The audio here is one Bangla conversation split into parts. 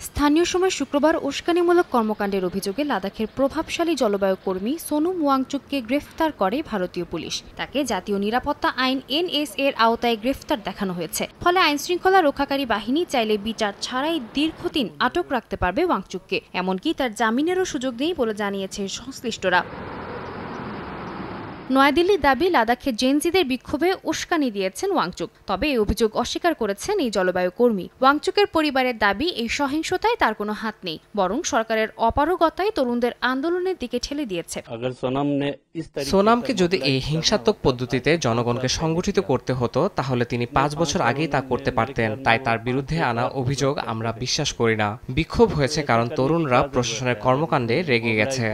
স্থানীয় সময় শুক্রবার উস্কানিমূলক কর্মকাণ্ডের অভিযোগে লাদাখের প্রভাবশালী জলবায়ু কর্মী সোনম ওয়াংচুককে গ্রেফতার করে ভারতীয় পুলিশ। তাকে জাতীয় নিরাপত্তা আইন NSA এর আওতায় গ্রেফতার দেখানো হয়েছে। ফলে আইনশৃঙ্খলা রক্ষাকারী বাহিনী চাইলে বিচার ছাড়াই দীর্ঘদিন আটক রাখতে পারবে ওয়াংচুককে। এমনকি তার জামিনেরও সুযোগ নেই বলে জানিয়েছে সংশ্লিষ্টরা। নয়াদিল্লির দাবি, লাদাখে জেনজিদের বিক্ষোভে উস্কানি দিয়েছেন ওয়াংচুক। তবে এই অভিযোগ অস্বীকার করেছেন এই জলবায়ু কর্মী। ওয়াংচুকের পরিবারের দাবি, এই সহিংসতায় তার কোনো হাত নেই, বরং সরকারের অপারগতাই তরুণদের আন্দোলনের দিকে ঠেলে দিয়েছে। সোনামকে যদি এই হিংসাত্মক পদ্ধতিতে জনগণকে সংগঠিত করতে হতো, তাহলে তিনি 5 বছর আগেই তা করতে পারতেন। তাই তার বিরুদ্ধে আনা অভিযোগ আমরা বিশ্বাস করি না। বিক্ষোভ হয়েছে কারণ তরুণরা প্রশাসনের কর্মকাণ্ডে রেগে গেছে।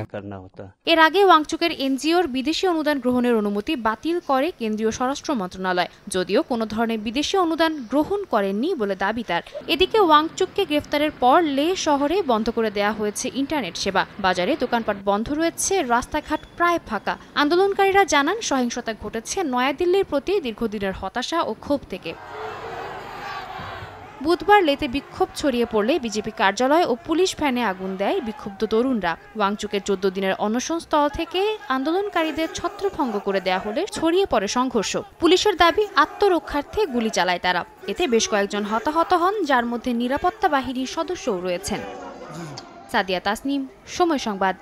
এর আগে ওয়াংচুকের NGOর বিদেশি অনুদান গ্রহণের অনুমতি বাতিল করে কেন্দ্রীয় স্বরাষ্ট্র মন্ত্রণালয়, যদিও কোনো ধরনের বিদেশি অনুদান গ্রহণ করেননি বলে দাবি তার। এদিকে ওয়াংচুককে গ্রেফতারের পর লেহ শহরে বন্ধ করে দেওয়া হয়েছে ইন্টারনেট সেবা। বাজারে দোকানপাট বন্ধ রয়েছে, রাস্তাঘাট প্রায় ফাঁকা। আন্দোলনকারীরা জানান, সহিংসতা ঘটেছে নয়াদিল্লির প্রতি দীর্ঘদিনের হতাশা ও ক্ষোভ থেকে। বুধবার লেতে বিক্ষোভ ছড়িয়ে পড়লে বিজেপি কার্যালয় ও পুলিশ ভ্যানে আগুন দেয় বিক্ষুব্ধ তরুণরা। ওয়াংচুকের 14 দিনের অনশন স্থল থেকে আন্দোলনকারীদের ছত্রভঙ্গ করে দেয়া হলে ছড়িয়ে পড়ে সংঘর্ষ। পুলিশের দাবি, আত্মরক্ষার্থে গুলি চালায় তারা। এতে বেশ কয়েকজন হতাহত হন, যার মধ্যে নিরাপত্তা বাহিনীর সদস্যও রয়েছেন। সাদিয়া তাসনিম, সময় সংবাদ।